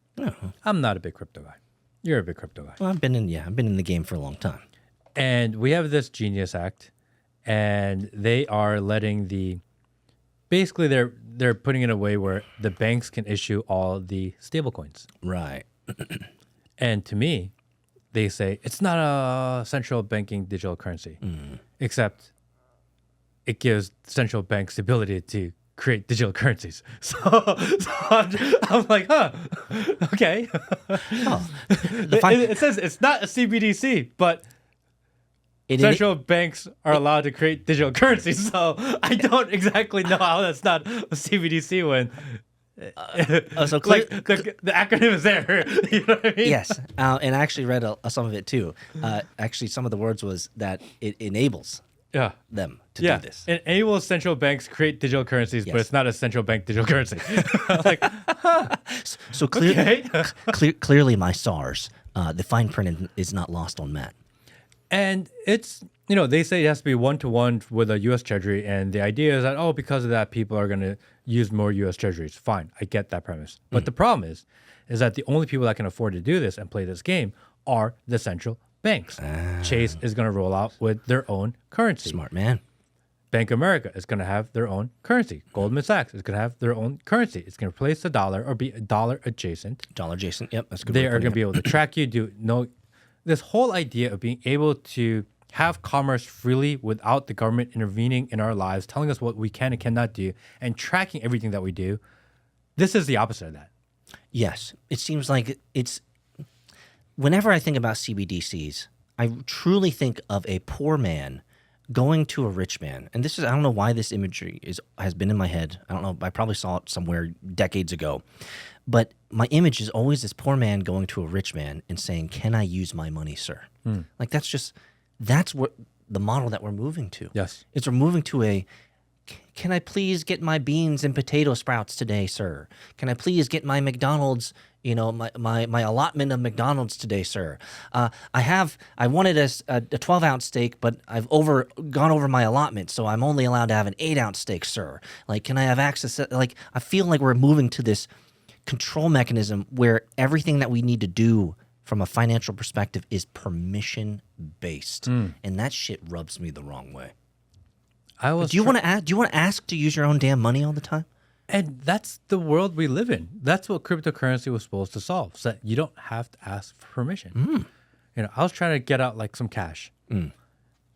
I'm not a big crypto guy. You're a big crypto guy. Well, I've been in the game for a long time. And we have this Genius Act, and they are letting basically they're putting it in a way where the banks can issue all the stable coins. Right. And to me, they say it's not a central banking digital currency, except it gives central banks the ability to create digital currencies. So I'm like, okay. It says it's not a CBDC, but central banks are allowed to create digital currencies. So I don't exactly know how that's not a CBDC when So the acronym is there. You know what I mean? Yes, and I actually read some of it too. Actually, some of the words was that it enables them to do this. It enables central banks create digital currencies, but it's not a central bank digital currency. Like, so clearly, my SARS, the fine print is not lost on Matt. And it's, they say it has to be one-to-one with a U.S. Treasury. And the idea is that, because of that, people are going to use more U.S. Treasuries. Fine. I get that premise. But the problem is that the only people that can afford to do this and play this game are the central banks. Chase is going to roll out with their own currency. Smart man. Bank of America is going to have their own currency. Goldman Sachs is going to have their own currency. It's going to replace the dollar or be dollar adjacent. Dollar adjacent. Yep. That's a good. They are going to be able to track you, this whole idea of being able to have commerce freely without the government intervening in our lives, telling us what we can and cannot do, and tracking everything that we do, this is the opposite of that. Yes. It seems like it's... Whenever I think about CBDCs, I truly think of a poor man going to a rich man. And this is, I don't know why this imagery has been in my head. I don't know. I probably saw it somewhere decades ago. But my image is always this poor man going to a rich man and saying, "Can I use my money, sir?" Like that's the model that we're moving to. Yes. It's we're moving to a, can I please get my beans and potato sprouts today, sir? Can I please get my McDonald's, my allotment of McDonald's today, sir? I wanted a 12-ounce steak, but I've gone over my allotment, so I'm only allowed to have an 8-ounce steak, sir. Like, can I have access to, like, I feel like we're moving to this control mechanism where everything that we need to do from a financial perspective is permission based, and that shit rubs me the wrong way. Do you want to ask to use your own damn money all the time? And that's the world we live in. That's what cryptocurrency was supposed to solve, so that you don't have to ask for permission. I was trying to get out like some cash, and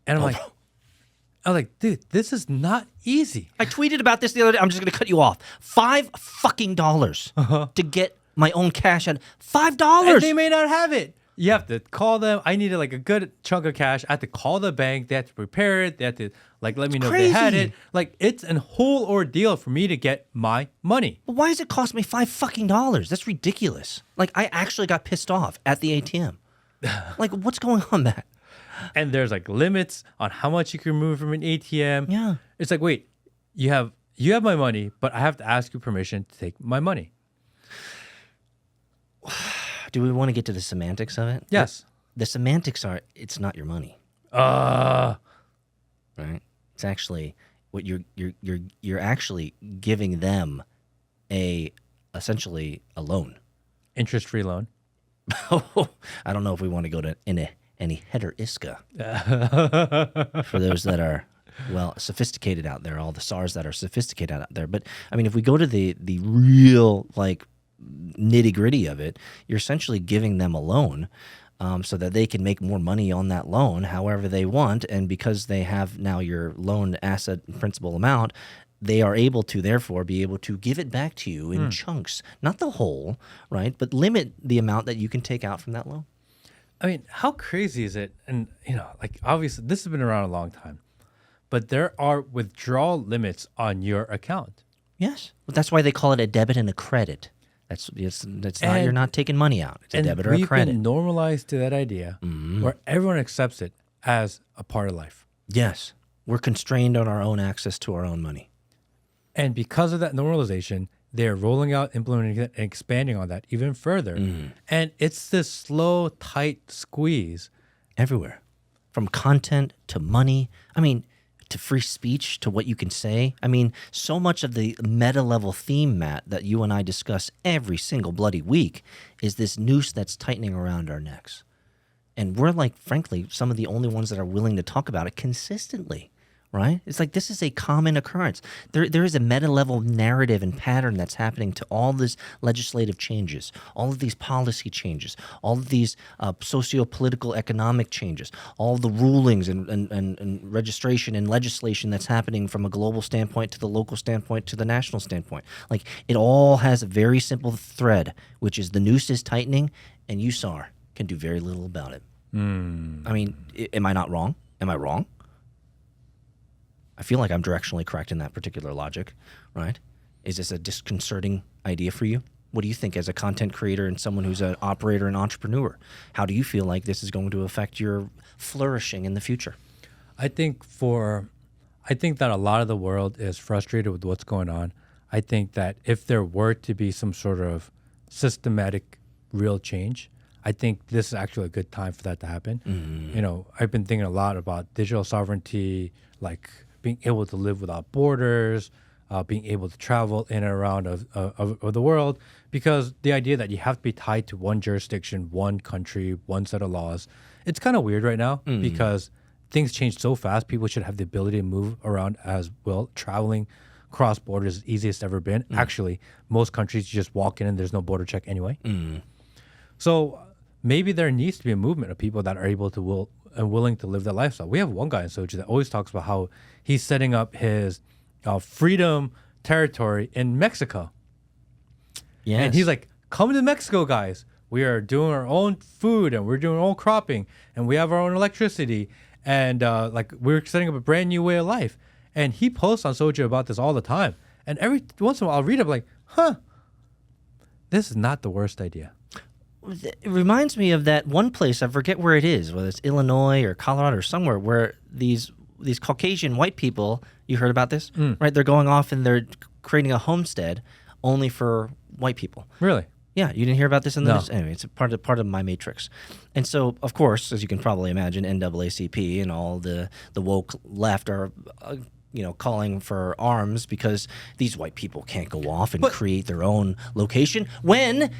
I'm like, dude, this is not easy. I tweeted about this the other day. I'm just going to cut you off. $5 to get my own cash at $5. And they may not have it. You have to call them. I needed like a good chunk of cash. I had to call the bank. They had to prepare it. They had to like let me know if they had it. Like, it's a whole ordeal for me to get my money. But why does it cost me $5? That's ridiculous. Like, I actually got pissed off at the ATM. Like, what's going on, Matt? And there's like limits on how much you can remove from an ATM. Yeah. It's like, wait, you have my money, but I have to ask you permission to take my money. Do we want to get to the semantics of it? Yes. The semantics are, it's not your money. Right? It's actually what you're actually giving them essentially a loan. Interest-free loan. I don't know if we want to go to any header iska. For those that are sophisticated out there, all the SARs that are sophisticated out there. But I mean, if we go to the real like nitty-gritty of it, you're essentially giving them a loan so that they can make more money on that loan however they want, and because they have now your loan asset principal amount, they are able to therefore be able to give it back to you in chunks, not the whole, right, but limit the amount that you can take out from that loan. I mean, how crazy is it? And like, obviously this has been around a long time, but there are withdrawal limits on your account. Yes, well, that's why they call it a debit and a credit. That's not, you're not taking money out. It's a debit or a credit. We've been normalized to that idea where everyone accepts it as a part of life. Yes. We're constrained on our own access to our own money. And because of that normalization, they're rolling out, implementing it, and expanding on that even further. And it's this slow, tight squeeze. Everywhere. From content to money. I mean, to free speech, to what you can say. I mean, so much of the meta-level theme, Matt, that you and I discuss every single bloody week is this noose that's tightening around our necks. And we're like, frankly, some of the only ones that are willing to talk about it consistently, right? It's like this is a common occurrence. There is a meta-level narrative and pattern that's happening to all these legislative changes, all of these policy changes, all of these socio-political economic changes, all of the rulings and registration and legislation that's happening from a global standpoint to the local standpoint to the national standpoint. Like, it all has a very simple thread, which is the noose is tightening, and you, Saar, can do very little about it. I mean, am I not wrong? Am I wrong? I feel like I'm directionally correct in that particular logic, right? Is this a disconcerting idea for you? What do you think as a content creator and someone who's an operator and entrepreneur? How do you feel like this is going to affect your flourishing in the future? I think that a lot of the world is frustrated with what's going on. I think that if there were to be some sort of systematic real change, I think this is actually a good time for that to happen. I've been thinking a lot about digital sovereignty, like being able to live without borders, being able to travel in and around of the world, because the idea that you have to be tied to one jurisdiction, one country, one set of laws, it's kind of weird right now because things change so fast. People should have the ability to move around as well. Traveling cross borders is the easiest it's ever been. Actually, most countries you just walk in and there's no border check anyway. So maybe there needs to be a movement of people that are able to willing to live that lifestyle. We have one guy in Sojooo that always talks about how he's setting up his freedom territory in Mexico. Yes. And he's like, come to Mexico, guys. We are doing our own food and we're doing our own cropping and we have our own electricity and like we're setting up a brand new way of life. And he posts on Sojooo about this all the time. And every once in a while I'll read it like, this is not the worst idea. it reminds me of that one place, I forget where it is, whether it's Illinois or Colorado or somewhere, where these Caucasian white people, you heard about this, right? They're going off and they're creating a homestead only for white people. Really? Yeah, you didn't hear about this in the No. news? Anyway, it's a part of my matrix. And so, of course, as you can probably imagine, NAACP and all the woke left are calling for arms because these white people can't go off and create their own location when,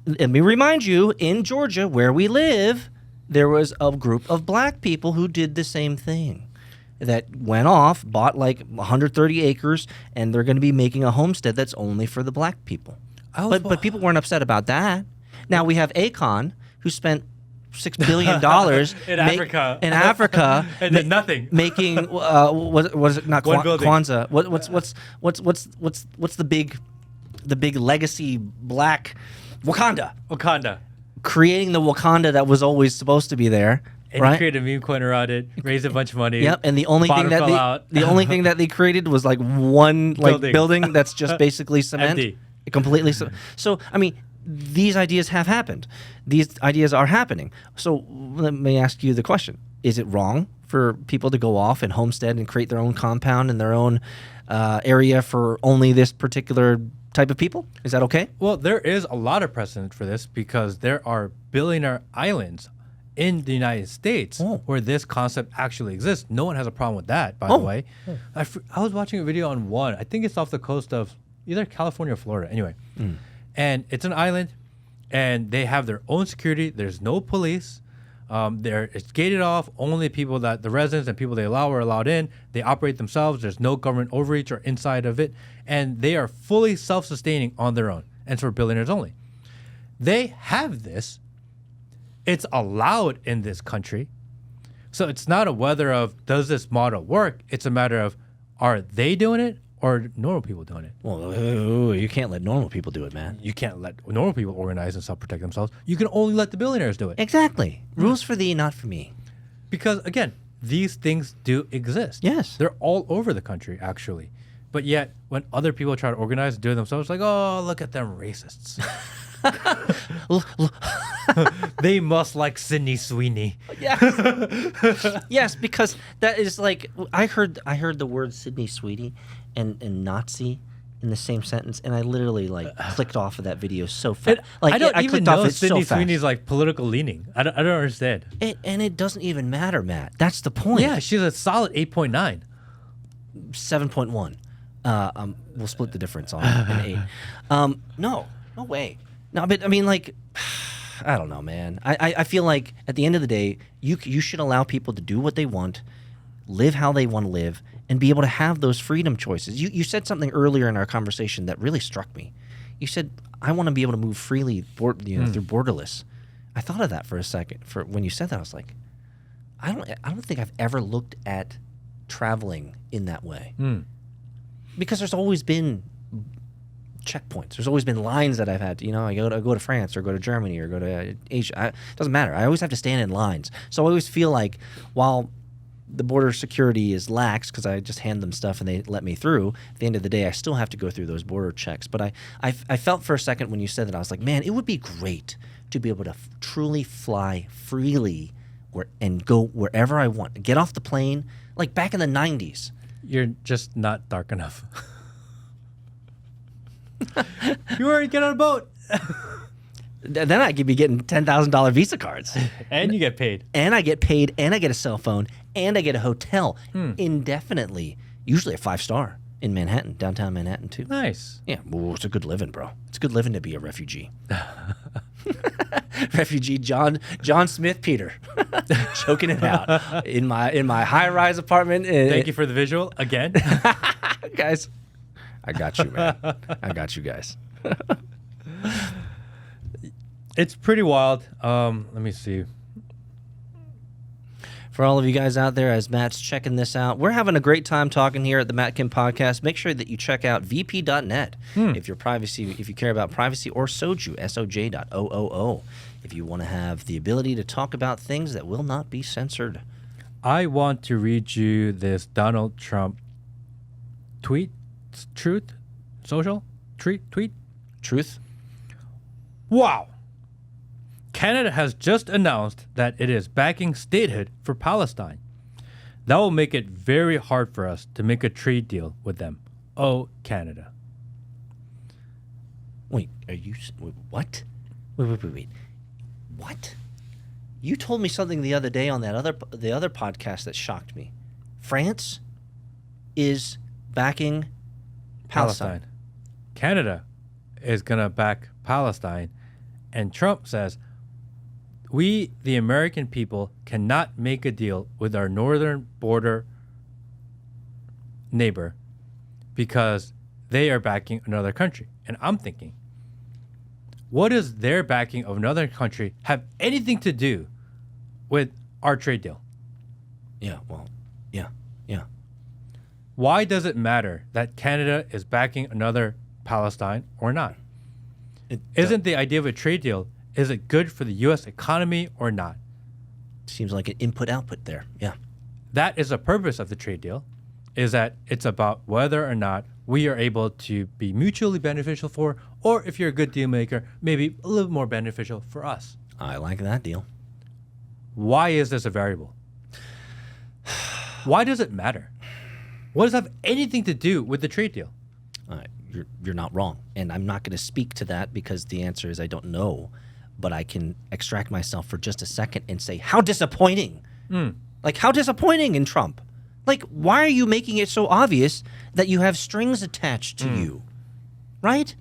let me remind you, in Georgia, where we live, there was a group of black people who did the same thing. That went off, bought like 130 acres, and they're going to be making a homestead that's only for the black people. But people weren't upset about that. Now we have Akon, who spent $6 billion in Africa, and did nothing, making what is it? Not Kwanzaa. What's the big legacy black Wakanda? Creating the Wakanda that was always supposed to be there. And right? he created a meme coin around it, raised a bunch of money. Yep, and the only thing that they created was like one building that's just basically cement, empty. Completely. So I mean, these ideas have happened. These ideas are happening. So let me ask you the question: is it wrong for people to go off and homestead and create their own compound and their own area for only this particular type of people? Is that okay? Well, there is a lot of precedent for this because there are billionaire islands in the United States where this concept actually exists. No one has a problem with that, by the way. I was watching a video on one. I think it's off the coast of either California or Florida. Anyway, and it's an island, and they have their own security. There's no police. It's gated off. Only people that the residents and people they allow are allowed in. They operate themselves. There's no government overreach or inside of it, and they are fully self-sustaining on their own. And it's for billionaires only. They have this. It's allowed in this country. So it's not a whether of does this model work? It's a matter of are they doing it or normal people doing it? Well, you can't let normal people do it, man. You can't let normal people organize and self-protect themselves. You can only let the billionaires do it. Exactly. Rules for thee, not for me. Because, again, these things do exist. Yes. They're all over the country, actually. But yet, when other people try to organize and do it themselves, it's like, oh, look at them racists. They must like Sidney Sweeny. Yes. Yes, because that is like I heard the word Sidney Sweeny and Nazi in the same sentence, and I literally clicked off of that video so fast. I don't even know Sidney so Sweeney's political leaning. I don't understand. And it doesn't even matter, Matt. That's the point. Yeah, she's a solid 8.9. 7.1. We'll split the difference on an 8. No way. No, but I mean, I don't know, man. I feel like at the end of the day, you should allow people to do what they want, live how they want to live, and be able to have those freedom choices. You said something earlier in our conversation that really struck me. You said, I want to be able to move freely through borderless. I thought of that for a second. For when you said that, I was like, I don't think I've ever looked at traveling in that way. Because there's always been checkpoints. There's always been lines that I've had to, I go to France or go to Germany or go to Asia. It doesn't matter. I always have to stand in lines. So I always feel like while the border security is lax because I just hand them stuff and they let me through, at the end of the day, I still have to go through those border checks. But I felt for a second when you said that, I was like, man, it would be great to be able to truly fly freely and go wherever I want. Get off the plane, like back in the 90s. You're just not dark enough. You already get on a boat. Then I could be getting $10,000 Visa cards. And you get paid. And I get paid, and I get a cell phone, and I get a hotel indefinitely. Usually a 5-star in Manhattan, downtown Manhattan, too. Nice. Yeah, well, it's a good living, bro. It's good living to be a refugee. Refugee John Smith Peter. Choking it out in my high-rise apartment. Thank you for the visual again. Guys, I got you, man. I got you guys. It's pretty wild. Let me see. For all of you guys out there, as Matt's checking this out, we're having a great time talking here at the Matt Kim Podcast. Make sure that you check out vp.net if you care about privacy, or Sojooo, SOJ.OOO, if you want to have the ability to talk about things that will not be censored. I want to read you this Donald Trump tweet. Truth? Social? Tweet? Truth? Wow. Canada has just announced that it is backing statehood for Palestine. That will make it very hard for us to make a trade deal with them. Oh, Canada. Wait, what? Wait. What? You told me something the other day on the other podcast that shocked me. France is backing Palestine. Canada is going to back Palestine. And Trump says, we, the American people, cannot make a deal with our northern border neighbor because they are backing another country. And I'm thinking, what does their backing of another country have anything to do with our trade deal? Yeah, well, yeah. Why does it matter that Canada is backing another Palestine or not? Isn't the idea of a trade deal, is it good for the U.S. economy or not? Seems like an input-output there, yeah. That is the purpose of the trade deal, is that it's about whether or not we are able to be mutually beneficial for, or if you're a good deal maker, maybe a little more beneficial for us. I like that deal. Why is this a variable? Why does it matter? What does it have anything to do with the trade deal? You're not wrong. And I'm not going to speak to that because the answer is I don't know. But I can extract myself for just a second and say, how disappointing. Like, how disappointing in Trump. Like, why are you making it so obvious that you have strings attached to you? Right?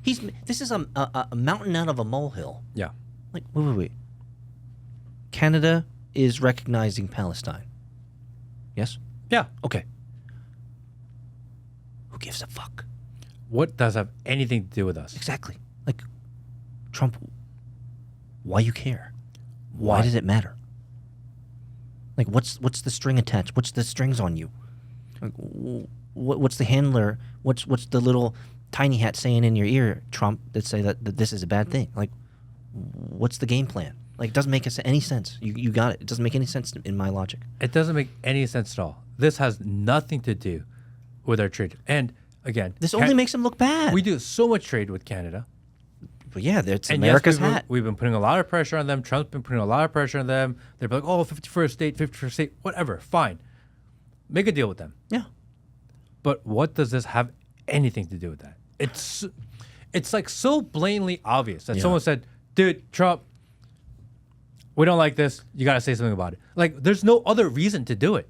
This is a mountain out of a molehill. Yeah. Like, wait. Canada is recognizing Palestine. Yes? Yeah. Okay. Who gives a fuck? What does have anything to do with us? Exactly. Like, Trump, why you care? Why does it matter? Like, what's the string attached? What's the strings on you? Like, what's the handler? What's the little tiny hat saying in your ear, Trump, that say that this is a bad thing? Like, what's the game plan? Like, it doesn't make any sense. You got it. It doesn't make any sense in my logic. It doesn't make any sense at all. This has nothing to do with our trade. And again, this only makes him look bad. We do so much trade with Canada. But yeah, it's America's hat. We've been putting a lot of pressure on them. Trump's been putting a lot of pressure on them. They're like, oh, 51st state, 51st state, whatever, fine. Make a deal with them. Yeah. But what does this have anything to do with that? It's like so blatantly obvious that someone said, dude, Trump, we don't like this. You got to say something about it. Like, there's no other reason to do it.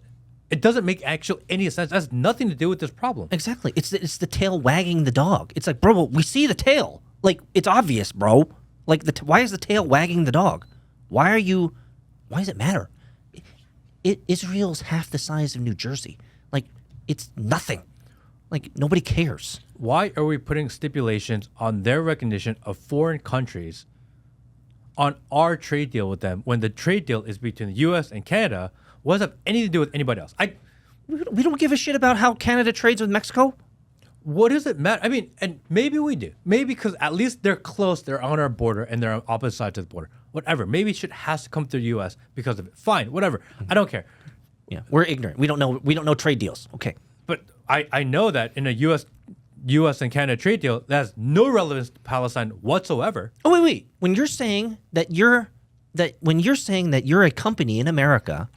It doesn't make any sense. It has nothing to do with this problem. Exactly. It's the tail wagging the dog. It's like, bro, we see the tail. Like, it's obvious, bro. Like, why is the tail wagging the dog? Why does it matter? Israel's half the size of New Jersey. Like, it's nothing. Like, nobody cares. Why are we putting stipulations on their recognition of foreign countries on our trade deal with them when the trade deal is between the U.S. and Canada? What does that have anything to do with anybody else? We don't give a shit about how Canada trades with Mexico. What does it matter? I mean, and maybe we do. Maybe because at least they're close, they're on our border, and they're on opposite sides of the border. Whatever. Maybe shit has to come through the U.S. because of it. Fine, whatever. I don't care. Yeah, we're ignorant. We don't know trade deals. Okay. But I know that in a U.S. and Canada trade deal, that has no relevance to Palestine whatsoever. Oh, wait. When you're saying that you're a company in America,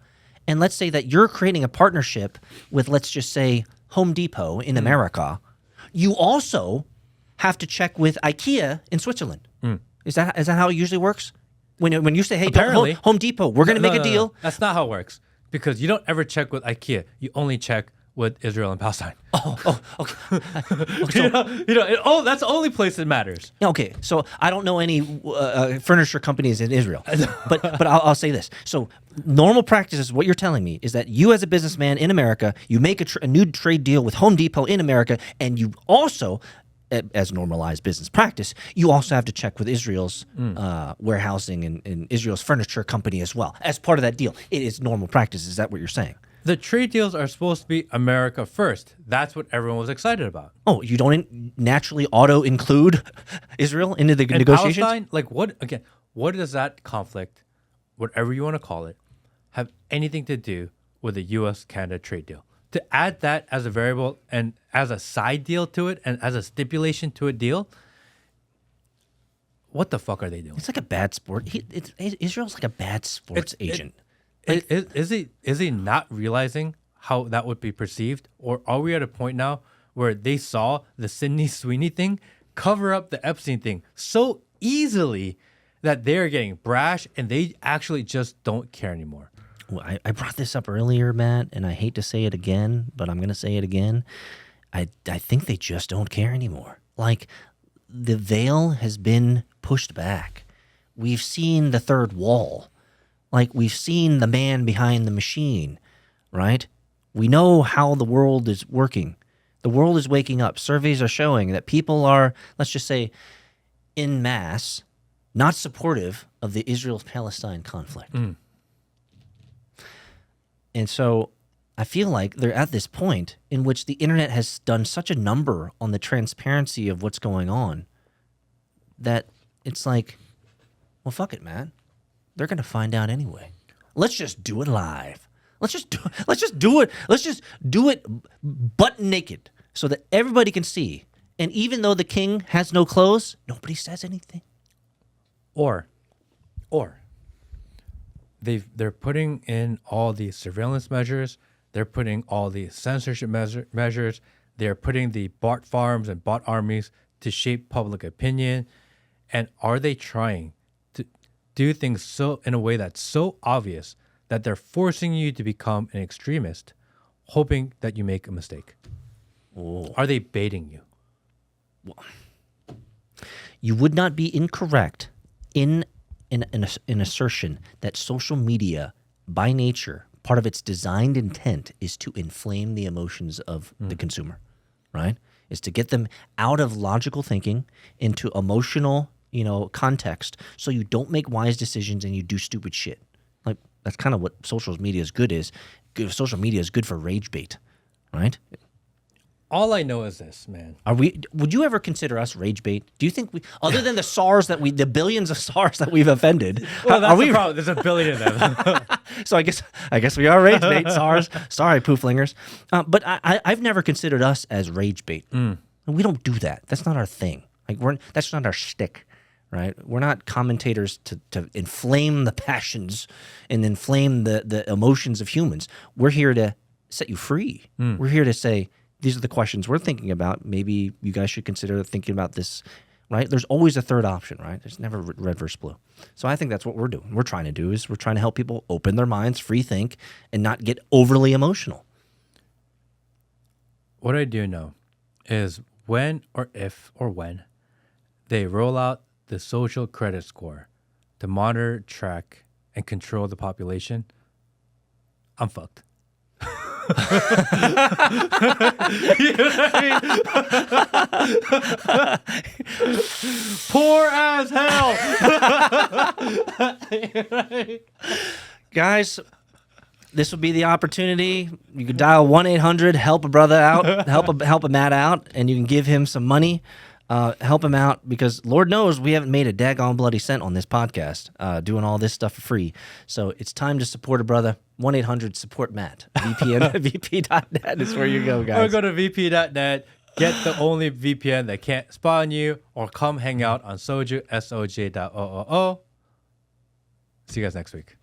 and let's say that you're creating a partnership with, let's just say, Home Depot in America, you also have to check with IKEA in Switzerland. Is that how it usually works? When you say, hey, Apparently, Home Depot, we're going to make a deal. No. That's not how it works. Because you don't ever check with IKEA. You only check with Israel and Palestine. Oh, okay. That's the only place that matters. Okay, so I don't know any furniture companies in Israel, but I'll say this. So normal practice is what you're telling me is that you as a businessman in America, you make a new trade deal with Home Depot in America, and you also, as normalized business practice, you also have to check with Israel's warehousing and Israel's furniture company as well. As part of that deal, it is normal practice. Is that what you're saying? The trade deals are supposed to be America first. That's what everyone was excited about. Oh, you don't naturally auto-include Israel into the negotiations? Palestine, like what does that conflict, whatever you want to call it, have anything to do with the U.S.-Canada trade deal? To add that as a variable and as a side deal to it and as a stipulation to a deal, what the fuck are they doing? It's like a bad sport. Israel's like a bad sports agent. Is he not realizing how that would be perceived? Or are we at a point now where they saw the Sidney Sweeny thing cover up the Epstein thing so easily that they're getting brash and they actually just don't care anymore? Well, I brought this up earlier, Matt, and I hate to say it again, but I'm going to say it again. I think they just don't care anymore. Like, the veil has been pushed back. We've seen the third wall. Like, we've seen the man behind the machine, right? We know how the world is working. The world is waking up. Surveys are showing that people are, let's just say, en masse, not supportive of the Israel-Palestine conflict. And so I feel like they're at this point in which the internet has done such a number on the transparency of what's going on that it's like, well, fuck it, man. They're going to find out anyway. Let's just do it live. Let's just do it. Let's just do it butt naked so that everybody can see. And even though the king has no clothes, nobody says anything. Or they're putting in all these surveillance measures. They're putting all these censorship measures. They're putting the bot farms and bot armies to shape public opinion. And are they trying to do things so in a way that's so obvious that they're forcing you to become an extremist, hoping that you make a mistake? Oh. Are they baiting you? You would not be incorrect in an assertion that social media, by nature, part of its designed intent is to inflame the emotions of the consumer, right? Is to get them out of logical thinking into emotional, context, so you don't make wise decisions and you do stupid shit. Like, that's kind of what social media is good is. Social media is good for rage bait, right? All I know is this, man. Would you ever consider us rage bait? Do you think other than the billions of SARs that we've offended? Well, that's the problem. There's a billion of them. So I guess we are rage bait, SARs. Sorry, pooflingers. But I've never considered us as rage bait. We don't do that. That's not our thing. Like, that's not our shtick, right? We're not commentators to inflame the passions and inflame the emotions of humans. We're here to set you free. We're here to say, these are the questions we're thinking about. Maybe you guys should consider thinking about this, right? There's always a third option, right? There's never red versus blue. So I think that's what we're doing. We're trying to help people open their minds, free think, and not get overly emotional. What I do know is when they roll out the social credit score to monitor, track, and control the population, I'm fucked. You know what I mean? Poor as hell. Guys, this would be the opportunity. You could dial 1-800, help a brother out, help a Matt out, and you can give him some money. Help him out, because Lord knows we haven't made a daggone bloody cent on this podcast doing all this stuff for free. So it's time to support a brother. 1-800 support Matt. VP.net is where you go, guys. Or go to VP.net. Get the only VPN that can't spy on you, or come hang out on Sojooo, SOJ.OOO. See you guys next week.